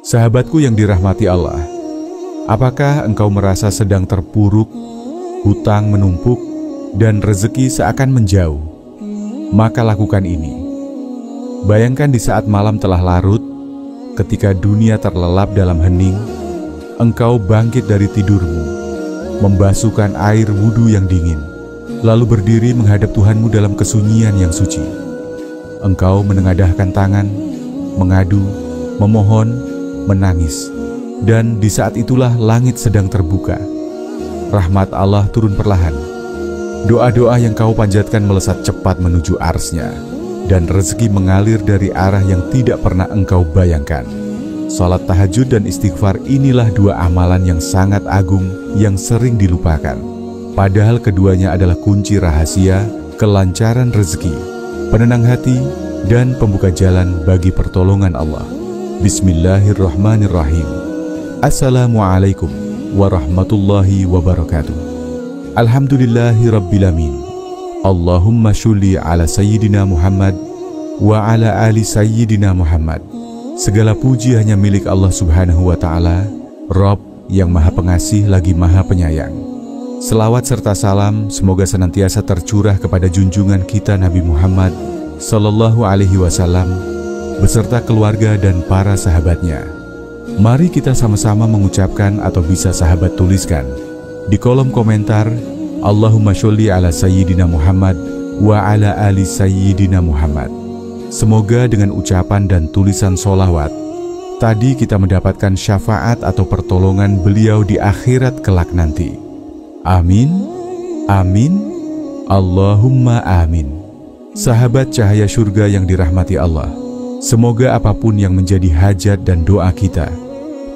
Sahabatku yang dirahmati Allah, apakah engkau merasa sedang terpuruk, hutang menumpuk, dan rezeki seakan menjauh? Maka lakukan ini. Bayangkan di saat malam telah larut, ketika dunia terlelap dalam hening, engkau bangkit dari tidurmu, membasuhkan air wudhu yang dingin, lalu berdiri menghadap Tuhanmu dalam kesunyian yang suci. Engkau menengadahkan tangan, mengadu, memohon, menangis, dan di saat itulah langit sedang terbuka. Rahmat Allah turun perlahan. Doa-doa yang kau panjatkan melesat cepat menuju arsy-Nya, dan rezeki mengalir dari arah yang tidak pernah engkau bayangkan. Salat tahajud dan istighfar inilah dua amalan yang sangat agung yang sering dilupakan. Padahal keduanya adalah kunci rahasia kelancaran rezeki, penenang hati, dan pembuka jalan bagi pertolongan Allah. Bismillahirrahmanirrahim. Assalamualaikum warahmatullahi wabarakatuh. Alhamdulillahirrabbilamin. Allahumma sholli ala Sayyidina Muhammad wa ala ali Sayyidina Muhammad. Segala puji hanya milik Allah subhanahu wa ta'ala, Rabb yang maha pengasih lagi maha penyayang. Selawat serta salam semoga senantiasa tercurah kepada junjungan kita Nabi Muhammad sallallahu alaihi wasallam beserta keluarga dan para sahabatnya. Mari kita sama-sama mengucapkan atau bisa sahabat tuliskan di kolom komentar, Allahumma sholli ala Sayyidina Muhammad wa ala ali Sayyidina Muhammad. Semoga dengan ucapan dan tulisan sholawat tadi kita mendapatkan syafaat atau pertolongan beliau di akhirat kelak nanti. Amin, amin, Allahumma amin. Sahabat cahaya surga yang dirahmati Allah, semoga apapun yang menjadi hajat dan doa kita,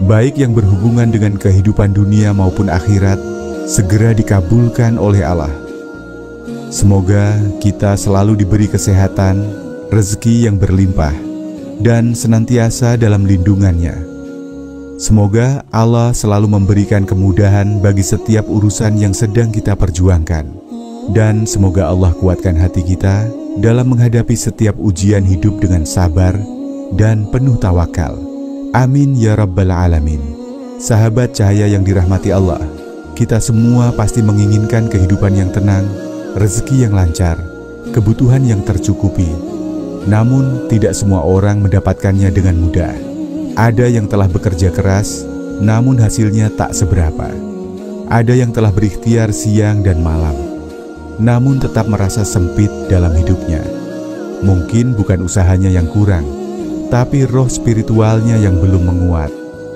baik yang berhubungan dengan kehidupan dunia maupun akhirat, segera dikabulkan oleh Allah. Semoga kita selalu diberi kesehatan, rezeki yang berlimpah, dan senantiasa dalam lindungannya. Semoga Allah selalu memberikan kemudahan bagi setiap urusan yang sedang kita perjuangkan. Dan semoga Allah kuatkan hati kita dalam menghadapi setiap ujian hidup dengan sabar dan penuh tawakal. Amin ya rabbal alamin. Sahabat cahaya yang dirahmati Allah, kita semua pasti menginginkan kehidupan yang tenang, rezeki yang lancar, kebutuhan yang tercukupi. Namun tidak semua orang mendapatkannya dengan mudah. Ada yang telah bekerja keras, namun hasilnya tak seberapa. Ada yang telah berikhtiar siang dan malam, namun tetap merasa sempit dalam hidupnya. Mungkin bukan usahanya yang kurang, tapi roh spiritualnya yang belum menguat.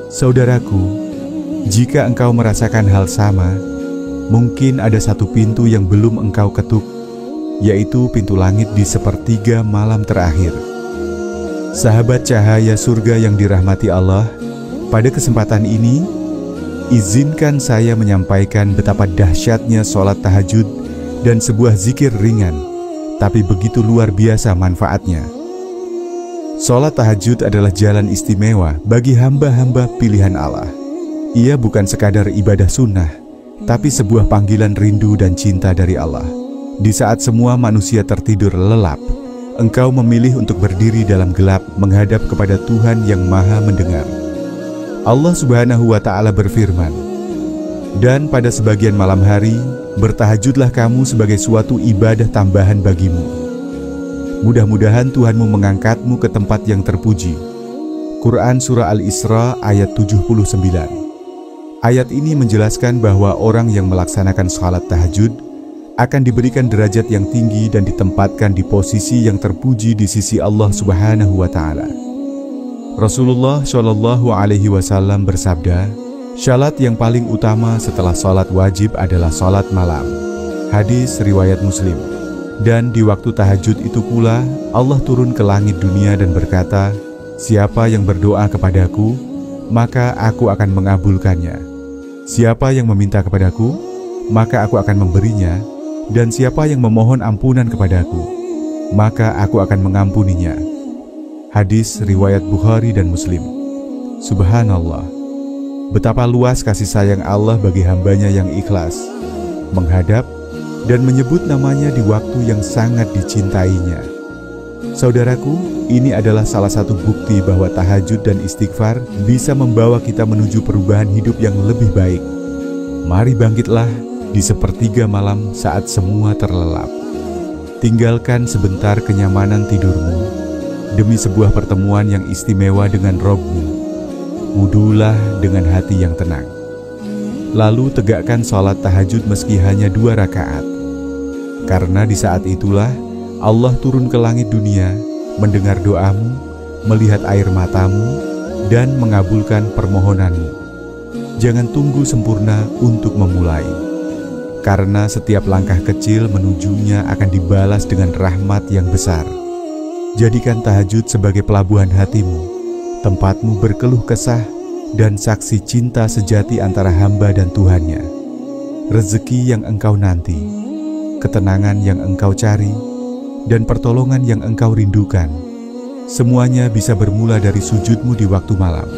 Saudaraku, jika engkau merasakan hal sama, mungkin ada satu pintu yang belum engkau ketuk, yaitu pintu langit di sepertiga malam terakhir. Sahabat cahaya surga yang dirahmati Allah, pada kesempatan ini, izinkan saya menyampaikan betapa dahsyatnya sholat tahajud dan sebuah zikir ringan, tapi begitu luar biasa manfaatnya. Sholat tahajud adalah jalan istimewa bagi hamba-hamba pilihan Allah. Ia bukan sekadar ibadah sunnah, tapi sebuah panggilan rindu dan cinta dari Allah. Di saat semua manusia tertidur lelap, engkau memilih untuk berdiri dalam gelap menghadap kepada Tuhan yang maha mendengar. Allah subhanahu wa ta'ala berfirman, dan pada sebagian malam hari, bertahajudlah kamu sebagai suatu ibadah tambahan bagimu. Mudah-mudahan Tuhanmu mengangkatmu ke tempat yang terpuji. Quran Surah Al-Isra ayat 79. Ayat ini menjelaskan bahwa orang yang melaksanakan salat tahajud akan diberikan derajat yang tinggi dan ditempatkan di posisi yang terpuji di sisi Allah subhanahu wa ta'ala. Rasulullah Shallallahu alaihi wasallam bersabda, syarat yang paling utama setelah salat wajib adalah salat malam. Hadis riwayat Muslim. Dan di waktu tahajud itu pula Allah turun ke langit dunia dan berkata, siapa yang berdoa kepadaku, maka aku akan mengabulkannya. Siapa yang meminta kepadaku, maka aku akan memberinya. Dan siapa yang memohon ampunan kepadaku, maka aku akan mengampuninya. Hadis riwayat Bukhari dan Muslim. Subhanallah, betapa luas kasih sayang Allah bagi hambanya yang ikhlas menghadap dan menyebut namanya di waktu yang sangat dicintainya. Saudaraku, ini adalah salah satu bukti bahwa tahajud dan istighfar bisa membawa kita menuju perubahan hidup yang lebih baik. Mari bangkitlah di sepertiga malam saat semua terlelap. Tinggalkan sebentar kenyamanan tidurmu demi sebuah pertemuan yang istimewa dengan Rabb-Mu. Wudulah dengan hati yang tenang. Lalu tegakkan sholat tahajud meski hanya 2 rakaat. Karena di saat itulah Allah turun ke langit dunia, mendengar doamu, melihat air matamu, dan mengabulkan permohonanmu. Jangan tunggu sempurna untuk memulai, karena setiap langkah kecil menujunya akan dibalas dengan rahmat yang besar. Jadikan tahajud sebagai pelabuhan hatimu, tempatmu berkeluh kesah, dan saksi cinta sejati antara hamba dan Tuhannya. Rezeki yang engkau nanti, ketenangan yang engkau cari, dan pertolongan yang engkau rindukan, semuanya bisa bermula dari sujudmu di waktu malam.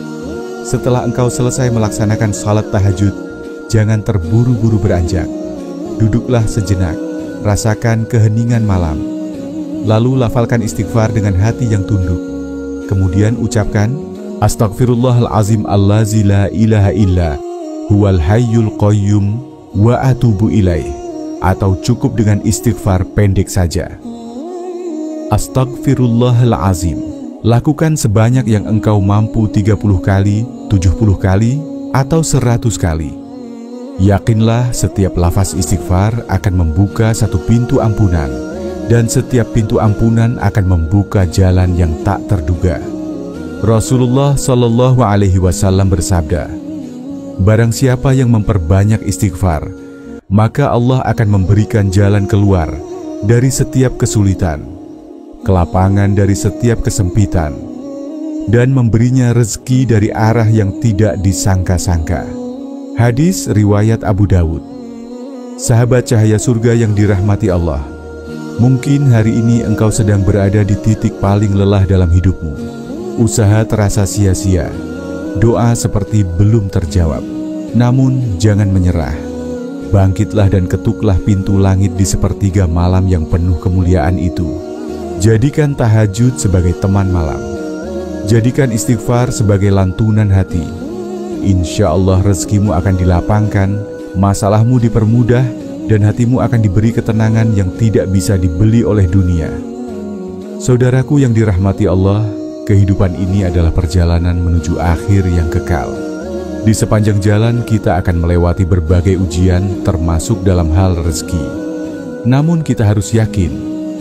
Setelah engkau selesai melaksanakan salat tahajud, jangan terburu-buru beranjak. Duduklah sejenak, rasakan keheningan malam. Lalu lafalkan istighfar dengan hati yang tunduk. Kemudian ucapkan, Astaghfirullahalazim allazi la ilaha illa huwal hayyul qayyum wa atubu ilaih. Atau cukup dengan istighfar pendek saja. Astaghfirullahalazim. Lakukan sebanyak yang engkau mampu 30 kali, 70 kali, atau 100 kali. Yakinlah setiap lafaz istighfar akan membuka satu pintu ampunan, dan setiap pintu ampunan akan membuka jalan yang tak terduga. Rasulullah Shallallahu Alaihi Wasallam bersabda, barang siapa yang memperbanyak istighfar, maka Allah akan memberikan jalan keluar dari setiap kesulitan, kelapangan dari setiap kesempitan, dan memberinya rezeki dari arah yang tidak disangka-sangka. Hadis riwayat Abu Dawud. Sahabat cahaya surga yang dirahmati Allah, mungkin hari ini engkau sedang berada di titik paling lelah dalam hidupmu. Usaha terasa sia-sia, doa seperti belum terjawab. Namun jangan menyerah. Bangkitlah dan ketuklah pintu langit di sepertiga malam yang penuh kemuliaan itu. Jadikan tahajud sebagai teman malam. Jadikan istighfar sebagai lantunan hati. Insya Allah rezekimu akan dilapangkan, masalahmu dipermudah, dan hatimu akan diberi ketenangan yang tidak bisa dibeli oleh dunia. Saudaraku yang dirahmati Allah, kehidupan ini adalah perjalanan menuju akhir yang kekal. Di sepanjang jalan kita akan melewati berbagai ujian, termasuk dalam hal rezeki. Namun kita harus yakin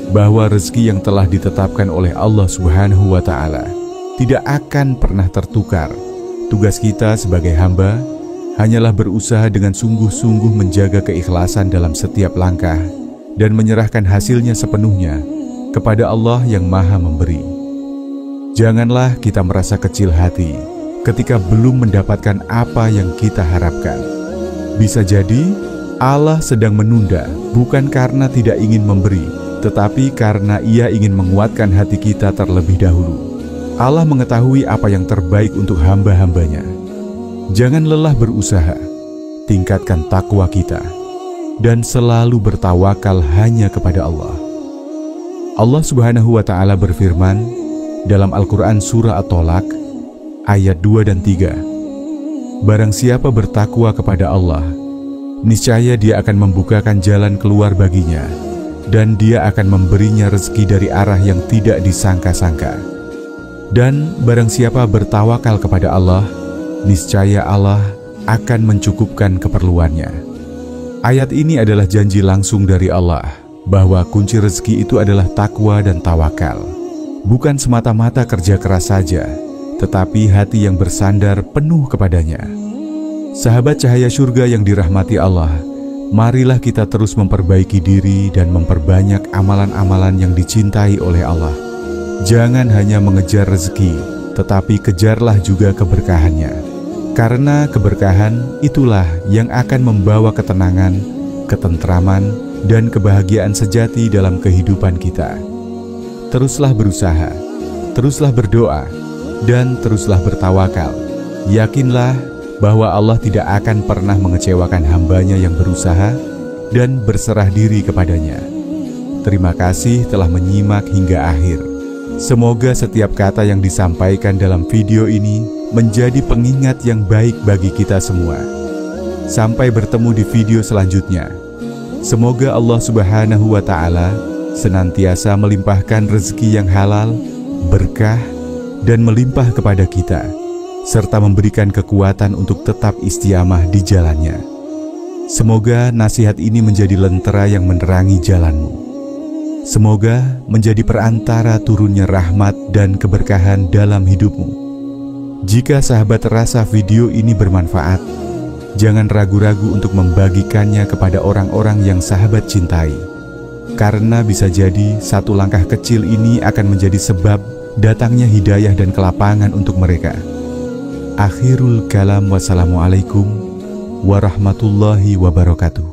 bahwa rezeki yang telah ditetapkan oleh Allah Subhanahu wa Ta'ala tidak akan pernah tertukar. Tugas kita sebagai hamba hanyalah berusaha dengan sungguh-sungguh menjaga keikhlasan dalam setiap langkah dan menyerahkan hasilnya sepenuhnya kepada Allah yang Maha Memberi. Janganlah kita merasa kecil hati ketika belum mendapatkan apa yang kita harapkan. Bisa jadi Allah sedang menunda, bukan karena tidak ingin memberi, tetapi karena Ia ingin menguatkan hati kita terlebih dahulu. Allah mengetahui apa yang terbaik untuk hamba-hambanya. Jangan lelah berusaha, tingkatkan takwa kita, dan selalu bertawakal hanya kepada Allah. Allah Subhanahu wa Ta'ala berfirman dalam Al-Quran Surah At-Tolak ayat 2 dan 3. Barang siapa bertakwa kepada Allah, niscaya Dia akan membukakan jalan keluar baginya, dan Dia akan memberinya rezeki dari arah yang tidak disangka-sangka. Dan barang siapa bertawakal kepada Allah, niscaya Allah akan mencukupkan keperluannya. Ayat ini adalah janji langsung dari Allah bahwa kunci rezeki itu adalah takwa dan tawakal. Bukan semata-mata kerja keras saja, tetapi hati yang bersandar penuh kepadanya. Sahabat cahaya surga yang dirahmati Allah, marilah kita terus memperbaiki diri dan memperbanyak amalan-amalan yang dicintai oleh Allah. Jangan hanya mengejar rezeki, tetapi kejarlah juga keberkahannya. Karena keberkahan itulah yang akan membawa ketenangan, ketentraman, dan kebahagiaan sejati dalam kehidupan kita. Teruslah berusaha, teruslah berdoa, dan teruslah bertawakal. Yakinlah bahwa Allah tidak akan pernah mengecewakan hambanya yang berusaha dan berserah diri kepadanya. Terima kasih telah menyimak hingga akhir. Semoga setiap kata yang disampaikan dalam video ini menjadi pengingat yang baik bagi kita semua. Sampai bertemu di video selanjutnya. Semoga Allah Subhanahu wa Ta'ala senantiasa melimpahkan rezeki yang halal, berkah, dan melimpah kepada kita, serta memberikan kekuatan untuk tetap istiqamah di jalannya. Semoga nasihat ini menjadi lentera yang menerangi jalanmu. Semoga menjadi perantara turunnya rahmat dan keberkahan dalam hidupmu. Jika sahabat rasa video ini bermanfaat, jangan ragu-ragu untuk membagikannya kepada orang-orang yang sahabat cintai. Karena bisa jadi satu langkah kecil ini akan menjadi sebab datangnya hidayah dan kelapangan untuk mereka. Akhirul kalam, wassalamualaikum warahmatullahi wabarakatuh.